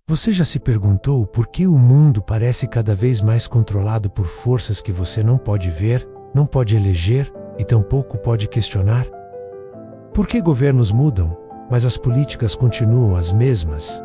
Você já se perguntou por que o mundo parece cada vez mais controlado por forças que você não pode ver, não pode eleger e tampouco pode questionar? Por que governos mudam, mas as políticas continuam as mesmas?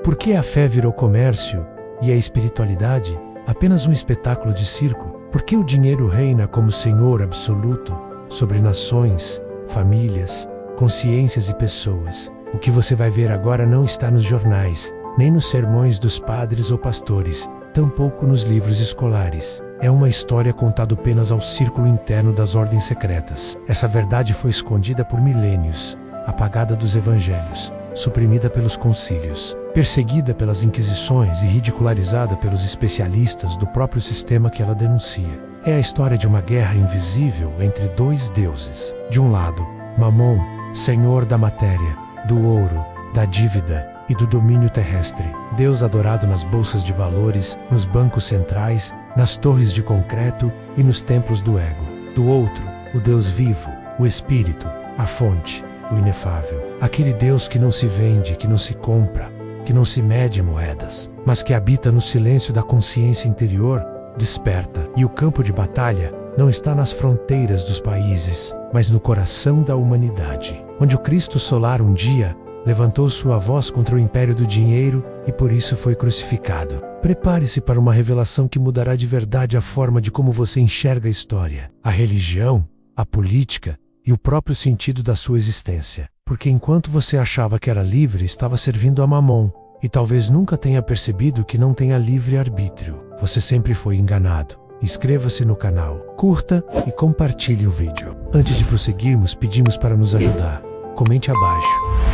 Por que a fé virou comércio e a espiritualidade apenas um espetáculo de circo? Por que o dinheiro reina como senhor absoluto sobre nações, famílias, consciências e pessoas? O que você vai ver agora não está nos jornais, nem nos sermões dos padres ou pastores, tampouco nos livros escolares. É uma história contada apenas ao círculo interno das ordens secretas. Essa verdade foi escondida por milênios, apagada dos evangelhos, suprimida pelos concílios, perseguida pelas inquisições e ridicularizada pelos especialistas do próprio sistema que ela denuncia. É a história de uma guerra invisível entre dois deuses. De um lado, Mamon, senhor da matéria, do ouro, da dívida e do domínio terrestre, Deus adorado nas bolsas de valores, nos bancos centrais, nas torres de concreto e nos templos do ego. Do outro, o Deus vivo, o Espírito, a fonte, o inefável. Aquele Deus que não se vende, que não se compra, que não se mede em moedas, mas que habita no silêncio da consciência interior, desperta. E o campo de batalha não está nas fronteiras dos países, mas no coração da humanidade, onde o Cristo solar um dia levantou sua voz contra o império do dinheiro e por isso foi crucificado. Prepare-se para uma revelação que mudará de verdade a forma de como você enxerga a história, a religião, a política e o próprio sentido da sua existência. Porque enquanto você achava que era livre, estava servindo a Mamon, e talvez nunca tenha percebido que não tenha livre-arbítrio. Você sempre foi enganado. Inscreva-se no canal, curta e compartilhe o vídeo. Antes de prosseguirmos, pedimos para nos ajudar. Comente abaixo.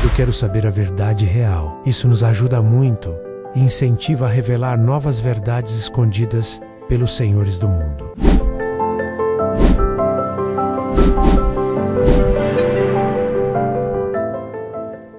Eu quero saber a verdade real. Isso nos ajuda muito e incentiva a revelar novas verdades escondidas pelos senhores do mundo.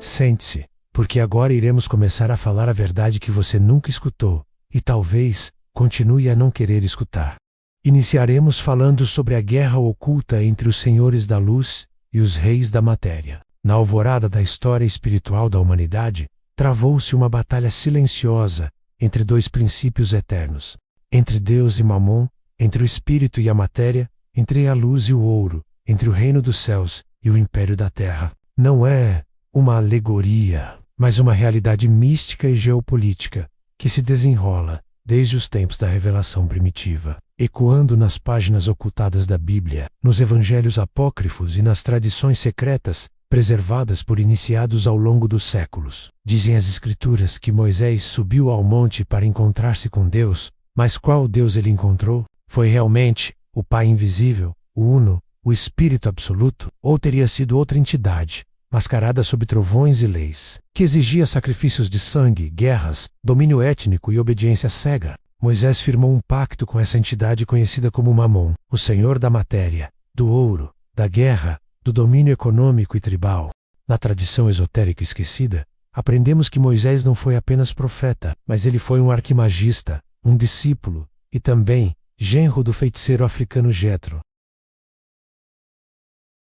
Sente-se, porque agora iremos começar a falar a verdade que você nunca escutou e talvez continue a não querer escutar. Iniciaremos falando sobre a guerra oculta entre os senhores da luz e os reis da matéria. Na alvorada da história espiritual da humanidade, travou-se uma batalha silenciosa entre dois princípios eternos, entre Deus e Mamon, entre o espírito e a matéria, entre a luz e o ouro, entre o reino dos céus e o império da terra. Não é uma alegoria, mas uma realidade mística e geopolítica que se desenrola desde os tempos da revelação primitiva, ecoando nas páginas ocultadas da Bíblia, nos evangelhos apócrifos e nas tradições secretas preservadas por iniciados ao longo dos séculos. Dizem as Escrituras que Moisés subiu ao monte para encontrar-se com Deus, mas qual Deus ele encontrou? Foi realmente o Pai invisível, o Uno, o Espírito absoluto, ou teria sido outra entidade, mascarada sob trovões e leis, que exigia sacrifícios de sangue, guerras, domínio étnico e obediência cega? Moisés firmou um pacto com essa entidade conhecida como Mamon, o senhor da matéria, do ouro, da guerra, do domínio econômico e tribal. Na tradição esotérica esquecida, aprendemos que Moisés não foi apenas profeta, mas ele foi um arquimagista, um discípulo, e também genro do feiticeiro africano Jetro.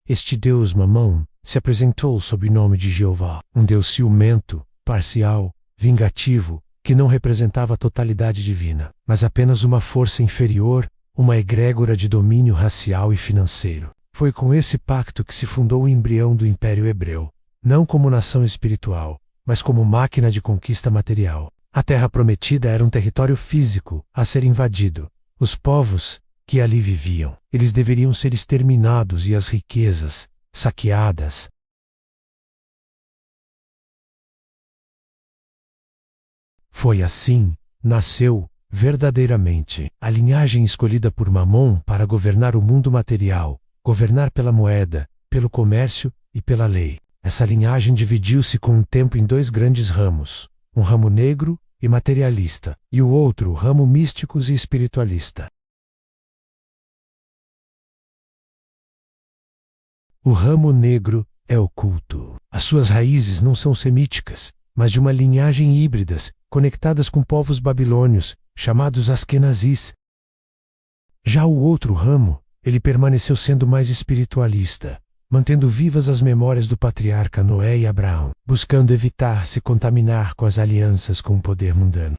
Este Deus Mamon se apresentou sob o nome de Jeová, um Deus ciumento, parcial, vingativo, que não representava a totalidade divina, mas apenas uma força inferior, uma egrégora de domínio racial e financeiro. Foi com esse pacto que se fundou o embrião do Império Hebreu, não como nação espiritual, mas como máquina de conquista material. A Terra Prometida era um território físico a ser invadido. Os povos que ali viviam, eles deveriam ser exterminados e as riquezas saqueadas. Foi assim, nasceu, verdadeiramente, a linhagem escolhida por Mamon para governar o mundo material, governar pela moeda, pelo comércio e pela lei. Essa linhagem dividiu-se com o tempo em dois grandes ramos, um ramo negro e materialista, e o outro ramo místicos e espiritualista. O ramo negro é oculto. As suas raízes não são semíticas, mas de uma linhagem híbridas, conectadas com povos babilônios, chamados Askenazis. Já o outro ramo, ele permaneceu sendo mais espiritualista, mantendo vivas as memórias do patriarca Noé e Abraão, buscando evitar se contaminar com as alianças com o poder mundano.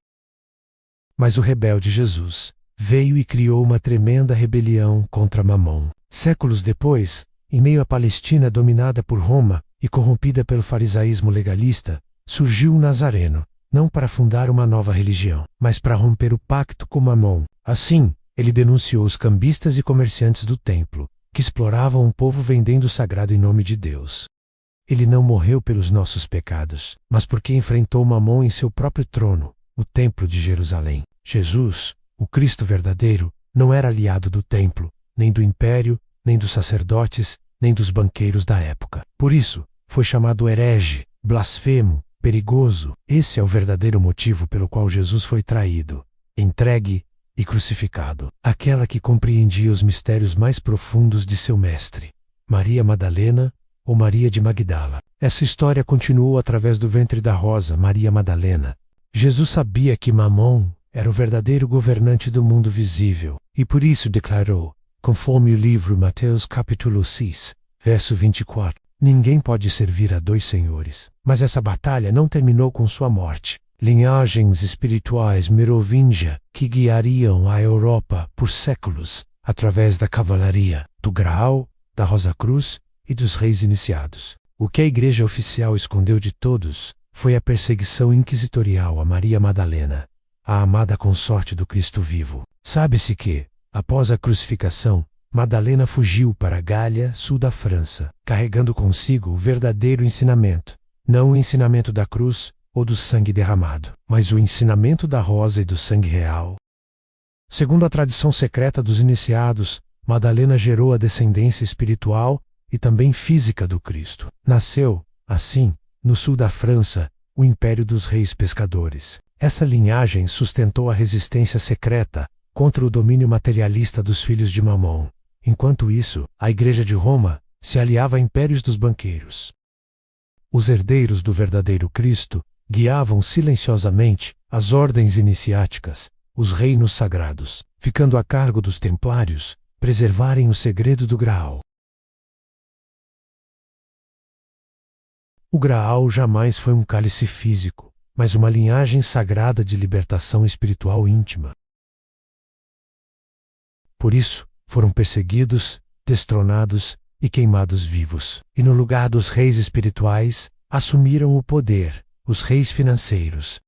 Mas o rebelde Jesus veio e criou uma tremenda rebelião contra Mamon. Séculos depois, em meio à Palestina dominada por Roma e corrompida pelo farisaísmo legalista, surgiu o Nazareno, não para fundar uma nova religião, mas para romper o pacto com Mamon. Assim, ele denunciou os cambistas e comerciantes do templo, que exploravam o povo vendendo o sagrado em nome de Deus. Ele não morreu pelos nossos pecados, mas porque enfrentou Mamon em seu próprio trono, o templo de Jerusalém. Jesus, o Cristo verdadeiro, não era aliado do templo, nem do império, nem dos sacerdotes, nem dos banqueiros da época. Por isso, foi chamado herege, blasfemo, perigoso. Esse é o verdadeiro motivo pelo qual Jesus foi traído, entregue e crucificado. Aquela que compreendia os mistérios mais profundos de seu mestre, Maria Madalena ou Maria de Magdala. Essa história continuou através do ventre da rosa, Maria Madalena. Jesus sabia que Mamon era o verdadeiro governante do mundo visível, e por isso declarou, conforme o livro Mateus capítulo 6, verso 24, ninguém pode servir a dois senhores. Mas essa batalha não terminou com sua morte. Linhagens espirituais merovingia que guiariam a Europa por séculos através da cavalaria, do Graal, da Rosa Cruz e dos reis iniciados. O que a igreja oficial escondeu de todos foi a perseguição inquisitorial a Maria Madalena, a amada consorte do Cristo vivo. Sabe-se que, após a crucificação, Madalena fugiu para Gália, sul da França, carregando consigo o verdadeiro ensinamento, não o ensinamento da cruz ou do sangue derramado, mas o ensinamento da rosa e do sangue real. Segundo a tradição secreta dos iniciados, Madalena gerou a descendência espiritual e também física do Cristo. Nasceu, assim, no sul da França, o Império dos Reis Pescadores. Essa linhagem sustentou a resistência secreta contra o domínio materialista dos filhos de Mamon. Enquanto isso, a Igreja de Roma se aliava a impérios dos banqueiros. Os herdeiros do verdadeiro Cristo guiavam silenciosamente as ordens iniciáticas, os reinos sagrados, ficando a cargo dos templários preservarem o segredo do Graal. O Graal jamais foi um cálice físico, mas uma linhagem sagrada de libertação espiritual íntima. Por isso, foram perseguidos, destronados e queimados vivos. E no lugar dos reis espirituais, assumiram o poder os reis financeiros.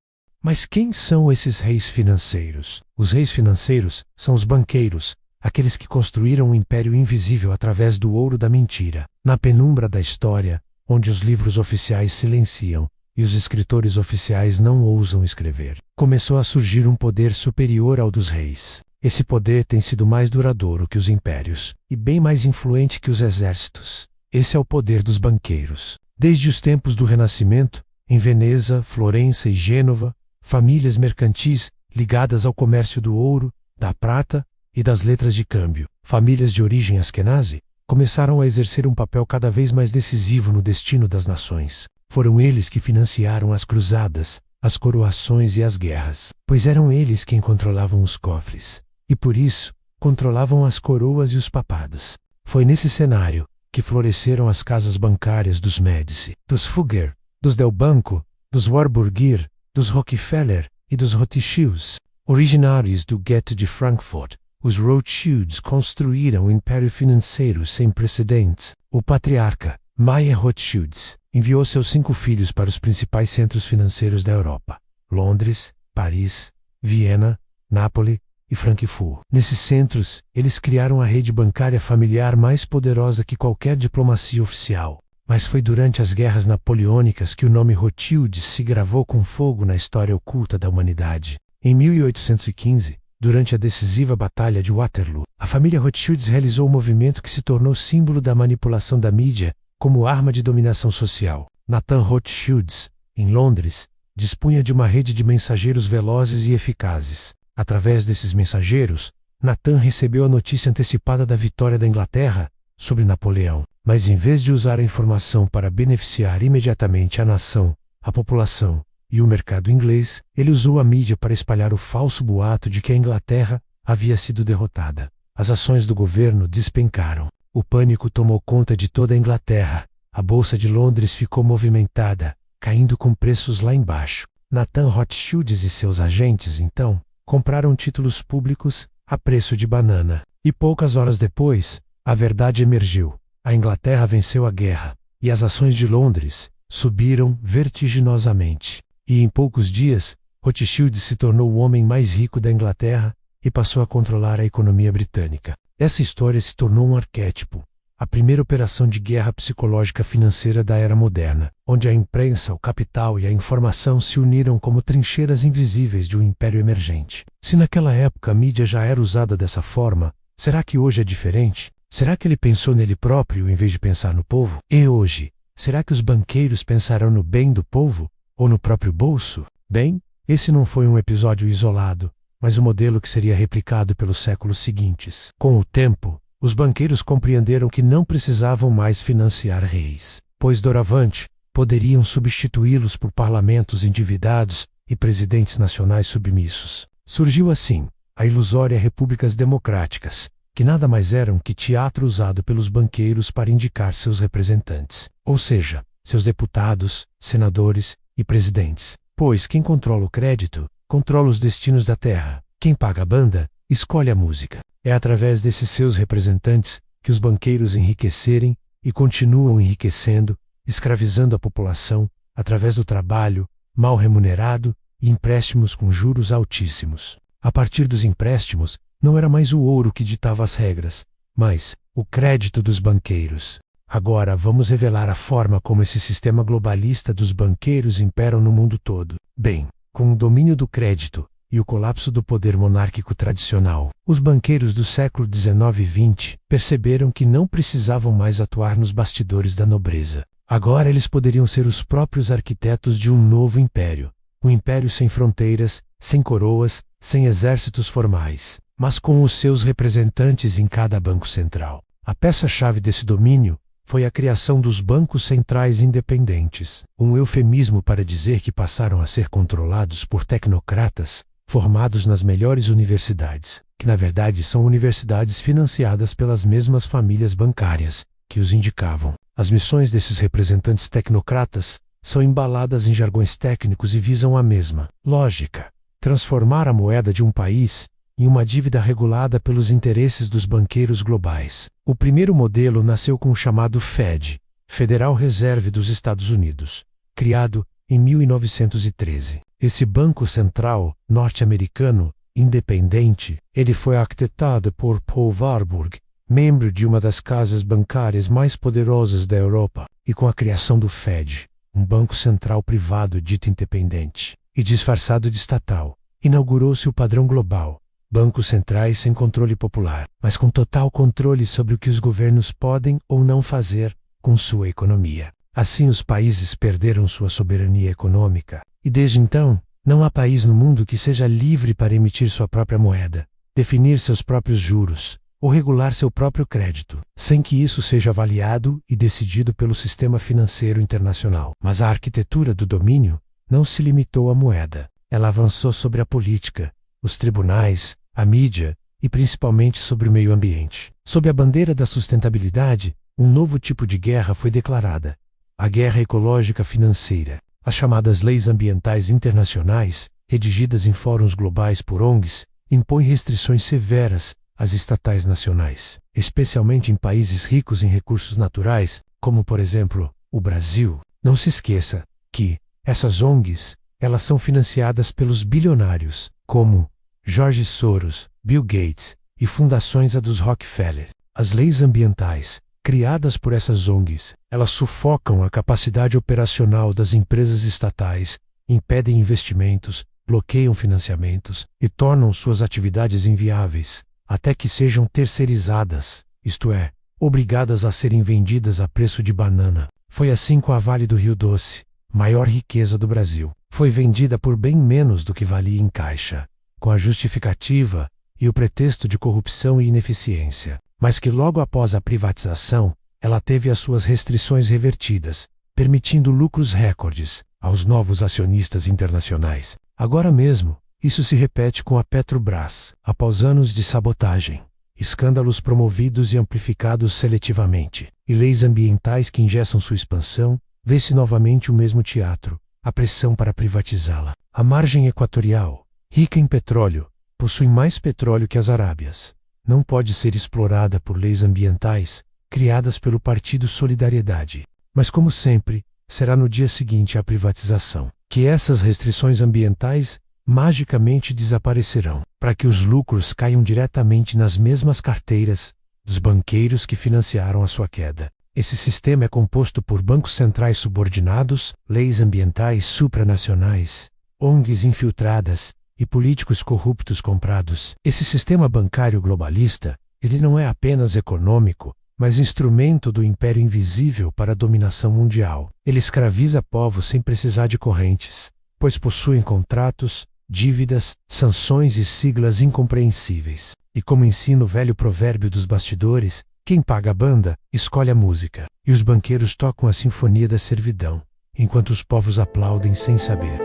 Mas quem são esses reis financeiros? Os reis financeiros são os banqueiros, aqueles que construíram um império invisível através do ouro da mentira. Na penumbra da história, onde os livros oficiais silenciam e os escritores oficiais não ousam escrever, começou a surgir um poder superior ao dos reis. Esse poder tem sido mais duradouro que os impérios e bem mais influente que os exércitos. Esse é o poder dos banqueiros. Desde os tempos do Renascimento, em Veneza, Florença e Gênova, famílias mercantis ligadas ao comércio do ouro, da prata e das letras de câmbio, famílias de origem askenazi, começaram a exercer um papel cada vez mais decisivo no destino das nações. Foram eles que financiaram as cruzadas, as coroações e as guerras, pois eram eles quem controlavam os cofres, e por isso, controlavam as coroas e os papados. Foi nesse cenário que floresceram as casas bancárias dos Médici, dos Fugger, dos Del Banco, dos Warburg, dos Rockefeller e dos Rothschilds. Originários do gueto de Frankfurt, os Rothschilds construíram um império financeiro sem precedentes. O patriarca, Mayer Rothschilds, enviou seus 5 filhos para os principais centros financeiros da Europa: Londres, Paris, Viena, Nápoles e Frankfurt. Nesses centros, eles criaram a rede bancária familiar mais poderosa que qualquer diplomacia oficial. Mas foi durante as guerras napoleônicas que o nome Rothschild se gravou com fogo na história oculta da humanidade. Em 1815, durante a decisiva Batalha de Waterloo, a família Rothschild realizou um movimento que se tornou símbolo da manipulação da mídia como arma de dominação social. Nathan Rothschild, em Londres, dispunha de uma rede de mensageiros velozes e eficazes. Através desses mensageiros, Nathan recebeu a notícia antecipada da vitória da Inglaterra sobre Napoleão. Mas em vez de usar a informação para beneficiar imediatamente a nação, a população e o mercado inglês, ele usou a mídia para espalhar o falso boato de que a Inglaterra havia sido derrotada. As ações do governo despencaram. o pânico tomou conta de toda a Inglaterra. A Bolsa de Londres ficou movimentada, caindo com preços lá embaixo. Nathan Rothschild e seus agentes, então, compraram títulos públicos a preço de banana. E poucas horas depois, a verdade emergiu. A Inglaterra venceu a guerra, e as ações de Londres subiram vertiginosamente. E em poucos dias, Rothschild se tornou o homem mais rico da Inglaterra e passou a controlar a economia britânica. Essa história se tornou um arquétipo, a primeira operação de guerra psicológica financeira da era moderna, onde a imprensa, o capital e a informação se uniram como trincheiras invisíveis de um império emergente. Se naquela época a mídia já era usada dessa forma, será que hoje é diferente? Será que ele pensou nele próprio em vez de pensar no povo? E hoje, será que os banqueiros pensarão no bem do povo ou no próprio bolso? Bem, esse não foi um episódio isolado, mas um modelo que seria replicado pelos séculos seguintes. Com o tempo, os banqueiros compreenderam que não precisavam mais financiar reis, pois doravante poderiam substituí-los por parlamentos endividados e presidentes nacionais submissos. Surgiu assim a ilusória repúblicas democráticas, que nada mais eram que teatro usado pelos banqueiros para indicar seus representantes, ou seja, seus deputados, senadores e presidentes. Pois quem controla o crédito, controla os destinos da terra. Quem paga a banda, escolhe a música. É através desses seus representantes que os banqueiros enriquecerem e continuam enriquecendo, escravizando a população através do trabalho mal remunerado e empréstimos com juros altíssimos. A partir dos empréstimos, não era mais o ouro que ditava as regras, mas o crédito dos banqueiros. Agora vamos revelar a forma como esse sistema globalista dos banqueiros imperam no mundo todo. Bem, com o domínio do crédito e o colapso do poder monárquico tradicional, os banqueiros do século XIX e XX perceberam que não precisavam mais atuar nos bastidores da nobreza. Agora eles poderiam ser os próprios arquitetos de um novo império. Um império sem fronteiras, sem coroas, sem exércitos formais, mas com os seus representantes em cada banco central. A peça-chave desse domínio foi a criação dos bancos centrais independentes, um eufemismo para dizer que passaram a ser controlados por tecnocratas formados nas melhores universidades, que na verdade são universidades financiadas pelas mesmas famílias bancárias que os indicavam. As missões desses representantes tecnocratas são embaladas em jargões técnicos e visam a mesma lógica: transformar a moeda de um país em uma dívida regulada pelos interesses dos banqueiros globais. O primeiro modelo nasceu com o chamado Fed, Federal Reserve dos Estados Unidos, criado em 1913. Esse banco central norte-americano, independente, ele foi arquitetado por Paul Warburg, membro de uma das casas bancárias mais poderosas da Europa, e com a criação do Fed, um banco central privado dito independente e disfarçado de estatal, inaugurou-se o padrão global. Bancos centrais sem controle popular, mas com total controle sobre o que os governos podem ou não fazer com sua economia. Assim os países perderam sua soberania econômica, e desde então, não há país no mundo que seja livre para emitir sua própria moeda, definir seus próprios juros, ou regular seu próprio crédito, sem que isso seja avaliado e decidido pelo sistema financeiro internacional. Mas a arquitetura do domínio não se limitou à moeda. Ela avançou sobre a política, os tribunais, a mídia e principalmente sobre o meio ambiente. Sob a bandeira da sustentabilidade, um novo tipo de guerra foi declarada: a guerra ecológica financeira. As chamadas leis ambientais internacionais, redigidas em fóruns globais por ONGs, impõem restrições severas às estatais nacionais, especialmente em países ricos em recursos naturais, como por exemplo, o Brasil. Não se esqueça que essas ONGs, elas são financiadas pelos bilionários, como George Soros, Bill Gates e fundações a dos Rockefeller. As leis ambientais, criadas por essas ONGs, elas sufocam a capacidade operacional das empresas estatais, impedem investimentos, bloqueiam financiamentos e tornam suas atividades inviáveis, até que sejam terceirizadas, isto é, obrigadas a serem vendidas a preço de banana. Foi assim com a Vale do Rio Doce, maior riqueza do Brasil. Foi vendida por bem menos do que valia em caixa, com a justificativa e o pretexto de corrupção e ineficiência, mas que logo após a privatização, ela teve as suas restrições revertidas, permitindo lucros recordes aos novos acionistas internacionais. Agora mesmo, isso se repete com a Petrobras, após anos de sabotagem. escândalos promovidos e amplificados seletivamente, e leis ambientais que engessam sua expansão, vê-se novamente o mesmo teatro, a pressão para privatizá-la. A margem equatorial, rica em petróleo, possui mais petróleo que as Arábias. Não pode ser explorada por leis ambientais, criadas pelo Partido Solidariedade. Mas como sempre, será no dia seguinte à privatização que essas restrições ambientais magicamente desaparecerão, para que os lucros caiam diretamente nas mesmas carteiras dos banqueiros que financiaram a sua queda. Esse sistema é composto por bancos centrais subordinados, leis ambientais supranacionais, ONGs infiltradas e políticos corruptos comprados. Esse sistema bancário globalista, ele não é apenas econômico, mas instrumento do império invisível para a dominação mundial. Ele escraviza povos sem precisar de correntes, pois possuem contratos, dívidas, sanções e siglas incompreensíveis. E como ensina o velho provérbio dos bastidores, quem paga a banda, escolhe a música. E os banqueiros tocam a sinfonia da servidão, enquanto os povos aplaudem sem saber.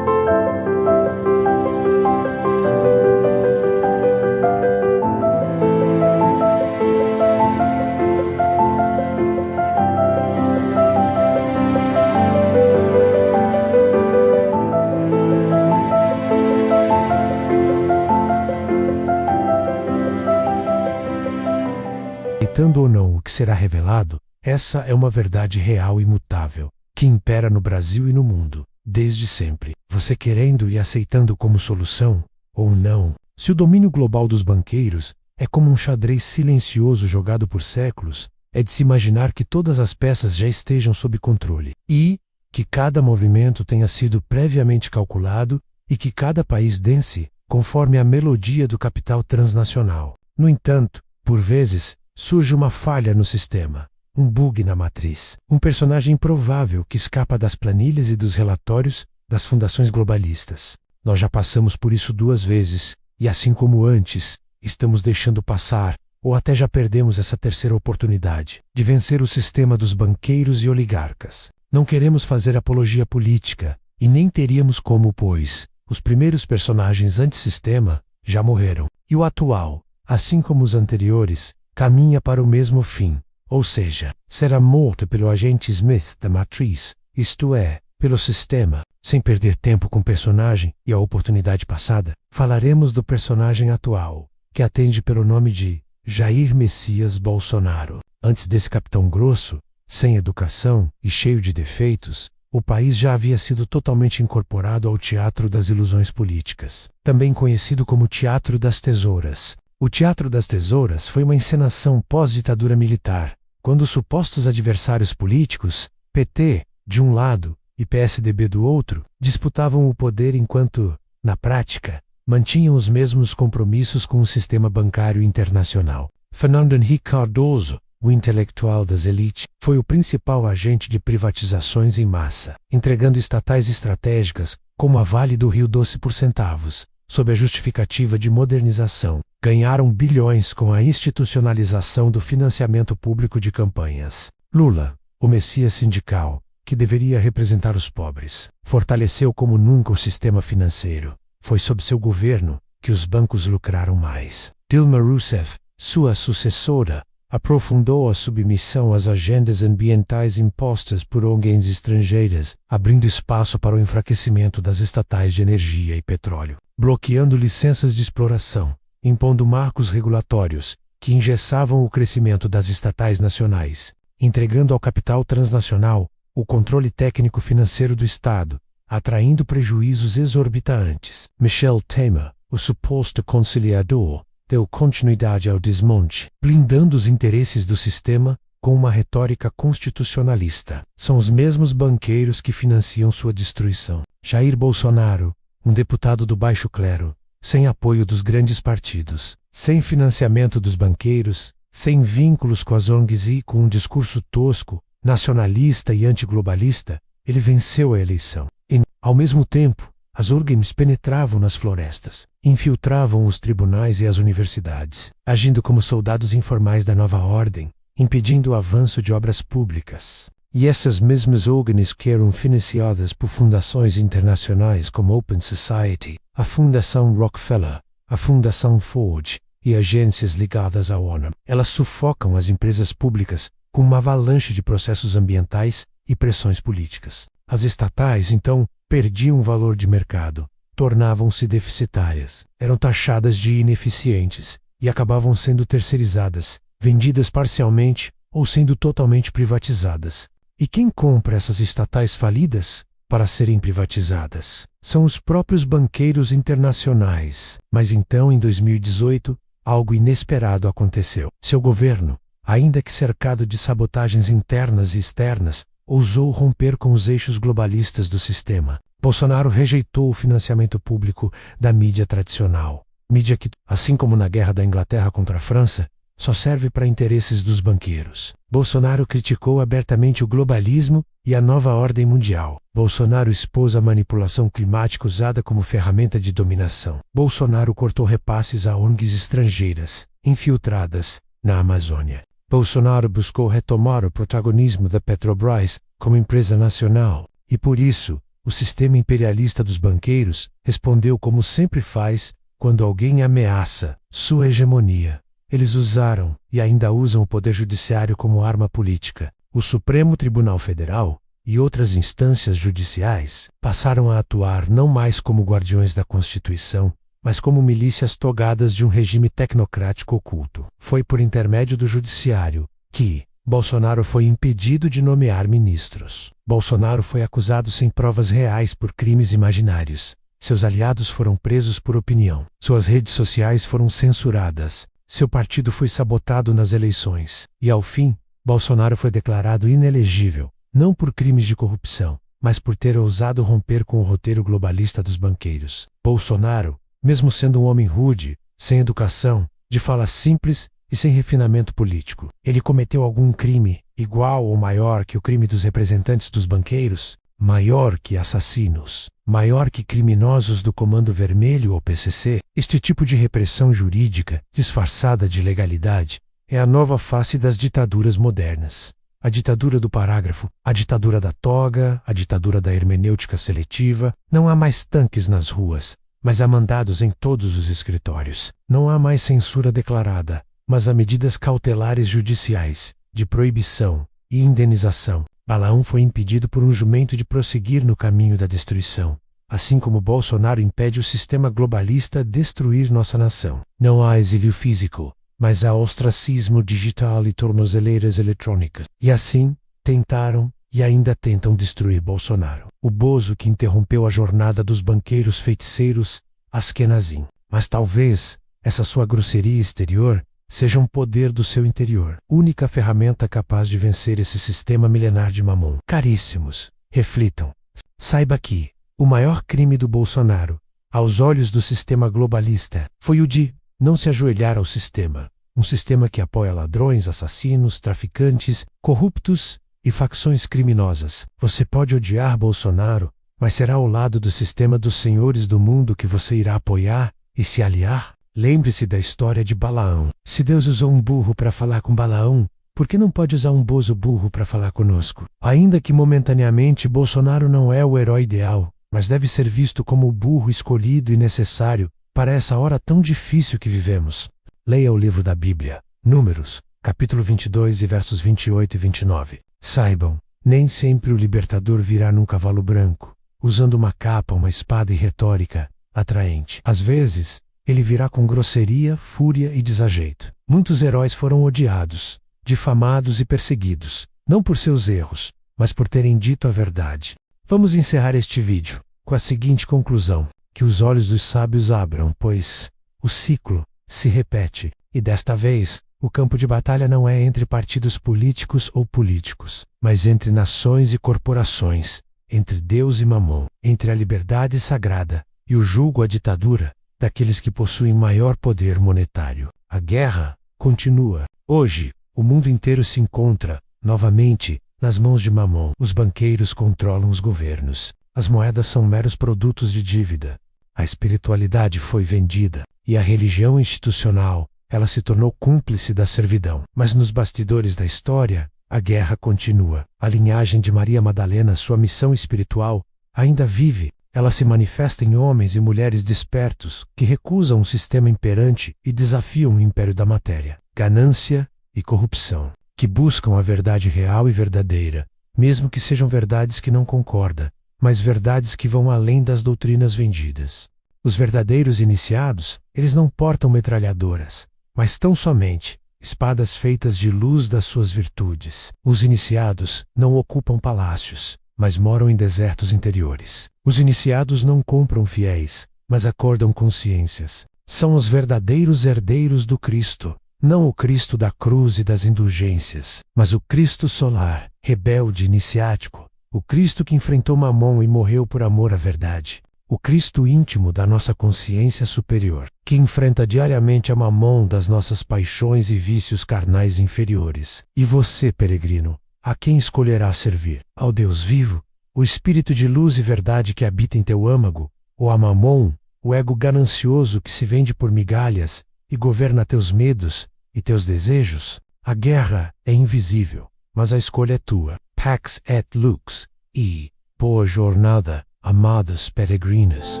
Aceitando ou não o que será revelado, essa é uma verdade real e imutável, que impera no Brasil e no mundo, desde sempre. Você querendo e aceitando como solução, ou não, se o domínio global dos banqueiros é como um xadrez silencioso jogado por séculos, é de se imaginar que todas as peças já estejam sob controle, e que cada movimento tenha sido previamente calculado e que cada país dance conforme a melodia do capital transnacional. No entanto, por vezes, surge uma falha no sistema, um bug na matriz, um personagem improvável que escapa das planilhas e dos relatórios das fundações globalistas. Nós já passamos por isso 2 vezes, e assim como antes, estamos deixando passar, ou até já perdemos essa terceira oportunidade, de vencer o sistema dos banqueiros e oligarcas. Não queremos fazer apologia política, e nem teríamos como, pois os primeiros personagens antissistema já morreram, e o atual, assim como os anteriores, caminha para o mesmo fim, ou seja, será morto pelo agente Smith da matriz, isto é, pelo sistema. Sem perder tempo com o personagem e a oportunidade passada, falaremos do personagem atual, que atende pelo nome de Jair Messias Bolsonaro. Antes desse capitão grosso, sem educação e cheio de defeitos, o país já havia sido totalmente incorporado ao teatro das ilusões políticas, também conhecido como Teatro das Tesouras. O Teatro das Tesouras foi uma encenação pós-ditadura militar, quando supostos adversários políticos, PT, de um lado, e PSDB do outro, disputavam o poder enquanto, na prática, mantinham os mesmos compromissos com o sistema bancário internacional. Fernando Henrique Cardoso, o intelectual das elites, foi o principal agente de privatizações em massa, entregando estatais estratégicas, como a Vale do Rio Doce por centavos, sob a justificativa de modernização. Ganharam bilhões com a institucionalização do financiamento público de campanhas. Lula, o messias sindical, que deveria representar os pobres, fortaleceu como nunca o sistema financeiro. Foi sob seu governo que os bancos lucraram mais. Dilma Rousseff, sua sucessora, aprofundou a submissão às agendas ambientais impostas por ONGs estrangeiras, abrindo espaço para o enfraquecimento das estatais de energia e petróleo, bloqueando licenças de exploração, impondo marcos regulatórios que engessavam o crescimento das estatais nacionais, entregando ao capital transnacional o controle técnico-financeiro do Estado, atraindo prejuízos exorbitantes. Michel Temer, o suposto conciliador, deu continuidade ao desmonte, blindando os interesses do sistema com uma retórica constitucionalista. São os mesmos banqueiros que financiam sua destruição. Jair Bolsonaro, um deputado do baixo clero, sem apoio dos grandes partidos, sem financiamento dos banqueiros, sem vínculos com as ONGs e com um discurso tosco, nacionalista e antiglobalista, ele venceu a eleição. E, ao mesmo tempo, as ONGs penetravam nas florestas, infiltravam os tribunais e as universidades, agindo como soldados informais da nova ordem, impedindo o avanço de obras públicas. E essas mesmas ONGs que eram financiadas por fundações internacionais como Open Society, a Fundação Rockefeller, a Fundação Ford e agências ligadas à ONU, elas sufocam as empresas públicas com uma avalanche de processos ambientais e pressões políticas. As estatais, então, perdiam valor de mercado, tornavam-se deficitárias, eram taxadas de ineficientes e acabavam sendo terceirizadas, vendidas parcialmente ou sendo totalmente privatizadas. E quem compra essas estatais falidas para serem privatizadas? São os próprios banqueiros internacionais. Mas então, em 2018, algo inesperado aconteceu. Seu governo, ainda que cercado de sabotagens internas e externas, ousou romper com os eixos globalistas do sistema. Bolsonaro rejeitou o financiamento público da mídia tradicional. Mídia que, assim como na guerra da Inglaterra contra a França, só serve para interesses dos banqueiros. Bolsonaro criticou abertamente o globalismo e a nova ordem mundial. Bolsonaro expôs a manipulação climática usada como ferramenta de dominação. Bolsonaro cortou repasses a ONGs estrangeiras, infiltradas na Amazônia. Bolsonaro buscou retomar o protagonismo da Petrobras como empresa nacional. E por isso, o sistema imperialista dos banqueiros respondeu como sempre faz quando alguém ameaça sua hegemonia. Eles usaram e ainda usam o poder judiciário como arma política. O Supremo Tribunal Federal e outras instâncias judiciais passaram a atuar não mais como guardiões da Constituição, mas como milícias togadas de um regime tecnocrático oculto. Foi por intermédio do judiciário que Bolsonaro foi impedido de nomear ministros. Bolsonaro foi acusado sem provas reais por crimes imaginários. Seus aliados foram presos por opinião. Suas redes sociais foram censuradas. Seu partido foi sabotado nas eleições. E, ao fim, Bolsonaro foi declarado inelegível, não por crimes de corrupção, mas por ter ousado romper com o roteiro globalista dos banqueiros. Bolsonaro, mesmo sendo um homem rude, sem educação, de fala simples e sem refinamento político, ele cometeu algum crime igual ou maior que o crime dos representantes dos banqueiros? Maior que assassinos? Maior que criminosos do Comando Vermelho ou PCC? Este tipo de repressão jurídica, disfarçada de legalidade, é a nova face das ditaduras modernas. A ditadura do parágrafo, a ditadura da toga, a ditadura da hermenêutica seletiva. Não há mais tanques nas ruas, mas há mandados em todos os escritórios. Não há mais censura declarada, mas há medidas cautelares judiciais, de proibição e indenização. Balaão foi impedido por um jumento de prosseguir no caminho da destruição, assim como Bolsonaro impede o sistema globalista destruir nossa nação. Não há exílio físico, mas há ostracismo digital e tornozeleiras eletrônicas. E assim, tentaram e ainda tentam destruir Bolsonaro. O Bozo que interrompeu a jornada dos banqueiros feiticeiros Askenazim. Mas talvez essa sua grosseria exterior seja um poder do seu interior, única ferramenta capaz de vencer esse sistema milenar de Mamon. Caríssimos, reflitam. Saiba que o maior crime do Bolsonaro, aos olhos do sistema globalista, foi o de não se ajoelhar ao sistema. Um sistema que apoia ladrões, assassinos, traficantes, corruptos e facções criminosas. Você pode odiar Bolsonaro, mas será ao lado do sistema dos senhores do mundo que você irá apoiar e se aliar? Lembre-se da história de Balaão. Se Deus usou um burro para falar com Balaão, por que não pode usar um bozo burro para falar conosco? Ainda que momentaneamente Bolsonaro não é o herói ideal, mas deve ser visto como o burro escolhido e necessário para essa hora tão difícil que vivemos. Leia o livro da Bíblia, Números, capítulo 22 e versos 28 e 29. Saibam, nem sempre o libertador virá num cavalo branco, usando uma capa, uma espada e retórica atraente. Às vezes, ele virá com grosseria, fúria e desajeito. Muitos heróis foram odiados, difamados e perseguidos, não por seus erros, mas por terem dito a verdade. Vamos encerrar este vídeo com a seguinte conclusão: que os olhos dos sábios abram, pois o ciclo se repete, e desta vez, o campo de batalha não é entre partidos políticos ou políticos, mas entre nações e corporações, entre Deus e Mamon, entre a liberdade sagrada e o julgo à ditadura daqueles que possuem maior poder monetário. A guerra continua. Hoje, o mundo inteiro se encontra, novamente, nas mãos de Mamon. Os banqueiros controlam os governos. As moedas são meros produtos de dívida. A espiritualidade foi vendida, e a religião institucional ela se tornou cúmplice da servidão. Mas nos bastidores da história, a guerra continua. A linhagem de Maria Madalena, sua missão espiritual, ainda vive. Ela se manifesta em homens e mulheres despertos que recusam o sistema imperante e desafiam o império da matéria, ganância e corrupção, que buscam a verdade real e verdadeira, mesmo que sejam verdades que não concorda, mas verdades que vão além das doutrinas vendidas. Os verdadeiros iniciados, eles não portam metralhadoras, mas tão somente espadas feitas de luz das suas virtudes. Os iniciados não ocupam palácios, mas moram em desertos interiores. Os iniciados não compram fiéis, mas acordam consciências. São os verdadeiros herdeiros do Cristo, não o Cristo da cruz e das indulgências, mas o Cristo solar, rebelde, iniciático, o Cristo que enfrentou Mamon e morreu por amor à verdade. O Cristo íntimo da nossa consciência superior, que enfrenta diariamente a Mamon das nossas paixões e vícios carnais inferiores. E você, peregrino, a quem escolherás servir? Ao Deus vivo, o Espírito de luz e verdade que habita em teu âmago, ou a Mamon, o ego ganancioso que se vende por migalhas e governa teus medos e teus desejos? A guerra é invisível, mas a escolha é tua. Pax et Lux, e boa jornada, amados peregrinos.